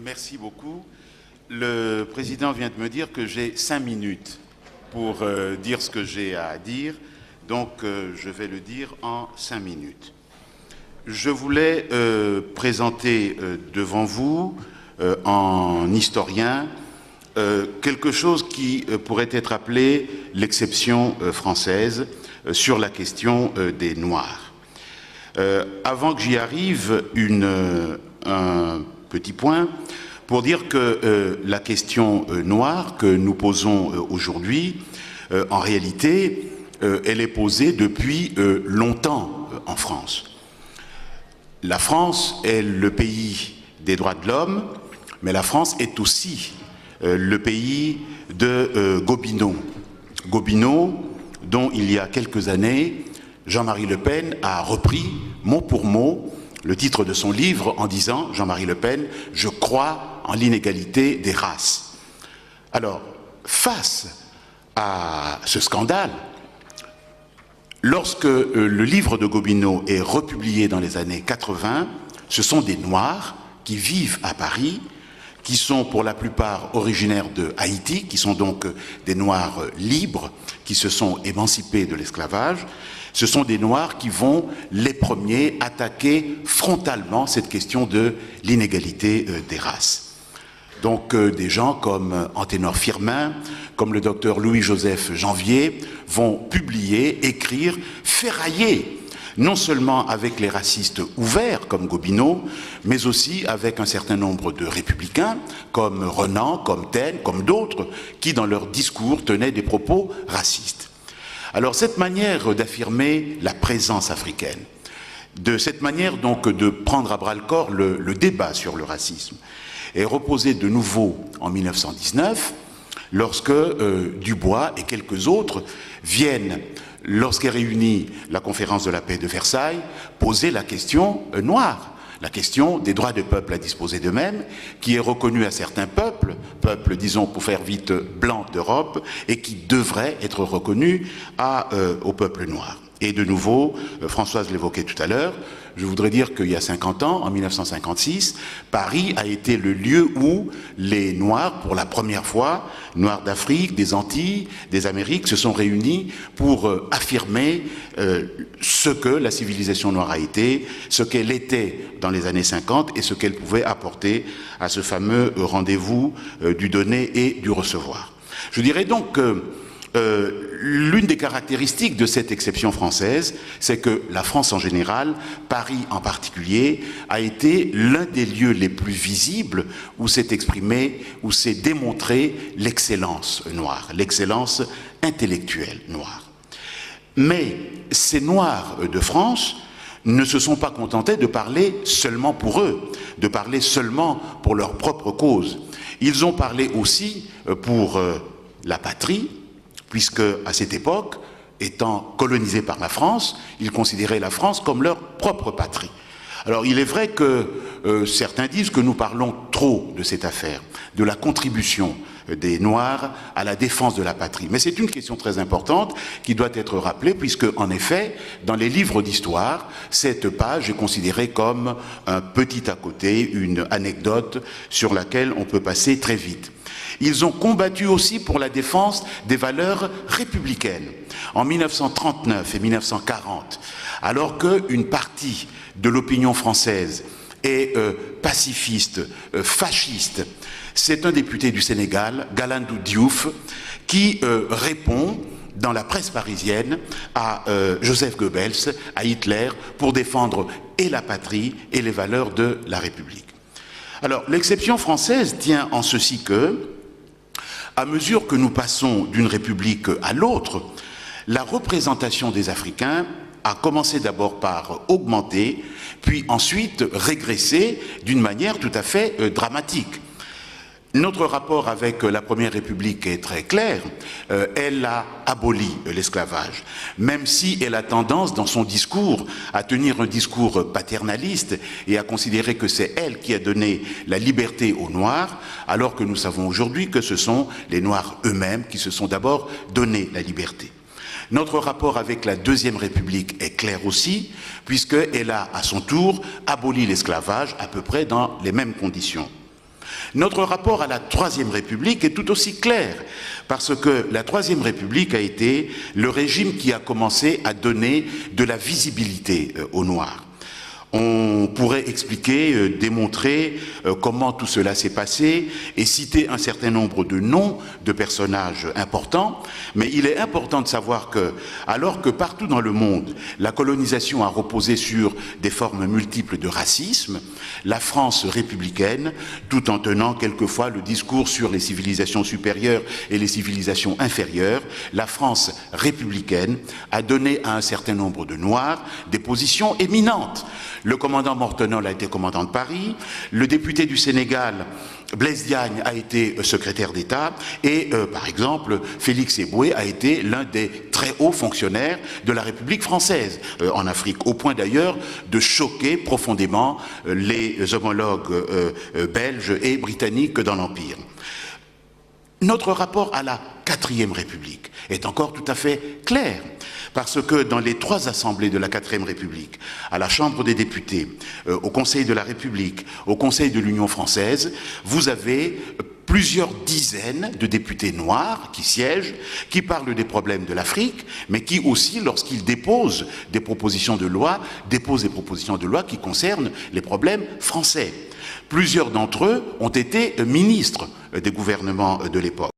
Merci beaucoup. Le président vient de me dire que j'ai 5 minutes pour dire ce que j'ai à dire, donc je vais le dire en 5 minutes. Je voulais présenter devant vous, en historien, quelque chose qui pourrait être appelé l'exception française sur la question des Noirs. Avant que j'y arrive, un petit point pour dire que la question noire que nous posons aujourd'hui, en réalité, elle est posée depuis longtemps en France. La France est le pays des droits de l'homme, mais la France est aussi le pays de Gobineau. Gobineau, dont il y a quelques années, Jean-Marie Le Pen a repris mot pour mot le titre de son livre en disant, Jean-Marie Le Pen, « Je crois en l'inégalité des races ». Alors, face à ce scandale, lorsque le livre de Gobineau est republié dans les années 80, ce sont des Noirs qui vivent à Paris, qui sont pour la plupart originaires de Haïti, qui sont donc des Noirs libres, qui se sont émancipés de l'esclavage. Ce sont des Noirs qui vont les premiers attaquer frontalement cette question de l'inégalité des races. Donc des gens comme Anténor Firmin, comme le docteur Louis-Joseph Janvier vont publier, écrire, ferrailler, non seulement avec les racistes ouverts comme Gobineau, mais aussi avec un certain nombre de républicains comme Renan, comme Taine, comme d'autres, qui dans leur discours tenaient des propos racistes. Alors cette manière d'affirmer la présence africaine, de cette manière donc de prendre à bras-le-corps le débat sur le racisme, est reposée de nouveau en 1919, lorsque Dubois et quelques autres viennent, lorsqu'est réunie la conférence de la paix de Versailles, poser la question noire, la question des droits des peuples à disposer d'eux-mêmes, qui est reconnue à certains peuples, disons pour faire vite, blancs d'Europe, et qui devrait être reconnue au peuple noir. Et de nouveau, Françoise l'évoquait tout à l'heure, je voudrais dire qu'il y a 50 ans, en 1956, Paris a été le lieu où les Noirs, pour la première fois, Noirs d'Afrique, des Antilles, des Amériques, se sont réunis pour affirmer ce que la civilisation noire a été, ce qu'elle était dans les années 50 et ce qu'elle pouvait apporter à ce fameux rendez-vous du donner et du recevoir. Je dirais donc que l'une des caractéristiques de cette exception française, c'est que la France en général, Paris en particulier, a été l'un des lieux les plus visibles où s'est exprimée, où s'est démontrée l'excellence noire, l'excellence intellectuelle noire. Mais ces Noirs de France ne se sont pas contentés de parler seulement pour eux, de parler seulement pour leur propre cause. Ils ont parlé aussi pour la patrie, puisque à cette époque, étant colonisés par la France, ils considéraient la France comme leur propre patrie. Alors il est vrai que certains disent que nous parlons trop de cette affaire, de la contribution des Noirs à la défense de la patrie. Mais c'est une question très importante qui doit être rappelée, puisque en effet, dans les livres d'histoire, cette page est considérée comme un petit à côté, une anecdote sur laquelle on peut passer très vite. Ils ont combattu aussi pour la défense des valeurs républicaines. En 1939 et 1940, alors qu'une partie de l'opinion française est pacifiste, fasciste, c'est un député du Sénégal, Galandou Diouf, qui répond dans la presse parisienne à Joseph Goebbels, à Hitler, pour défendre et la patrie et les valeurs de la République. Alors, l'exception française tient en ceci que, à mesure que nous passons d'une république à l'autre, la représentation des Africains a commencé d'abord par augmenter, puis ensuite régresser d'une manière tout à fait dramatique. Notre rapport avec la Première République est très clair. Elle a aboli l'esclavage, même si elle a tendance dans son discours à tenir un discours paternaliste et à considérer que c'est elle qui a donné la liberté aux Noirs, alors que nous savons aujourd'hui que ce sont les Noirs eux-mêmes qui se sont d'abord donné la liberté. Notre rapport avec la Deuxième République est clair aussi, puisqu'elle a à son tour aboli l'esclavage à peu près dans les mêmes conditions. Notre rapport à la Troisième République est tout aussi clair, parce que la Troisième République a été le régime qui a commencé à donner de la visibilité aux Noirs. On pourrait expliquer, démontrer comment tout cela s'est passé et citer un certain nombre de noms de personnages importants, mais il est important de savoir que, alors que partout dans le monde, la colonisation a reposé sur des formes multiples de racisme, la France républicaine, tout en tenant quelquefois le discours sur les civilisations supérieures et les civilisations inférieures, la France républicaine a donné à un certain nombre de Noirs des positions éminentes. Le commandant Mortenol a été commandant de Paris, le député du Sénégal, Blaise Diagne, a été secrétaire d'État et, par exemple, Félix Eboué a été l'un des très hauts fonctionnaires de la République française en Afrique, au point d'ailleurs de choquer profondément les homologues belges et britanniques dans l'Empire. Notre rapport à la Quatrième République est encore tout à fait clair, parce que dans les trois assemblées de la Quatrième République, à la Chambre des députés, au Conseil de la République, au Conseil de l'Union française, vous avez plusieurs dizaines de députés noirs qui siègent, qui parlent des problèmes de l'Afrique, mais qui aussi, lorsqu'ils déposent des propositions de loi, déposent des propositions de loi qui concernent les problèmes français. Plusieurs d'entre eux ont été ministres des gouvernements de l'époque.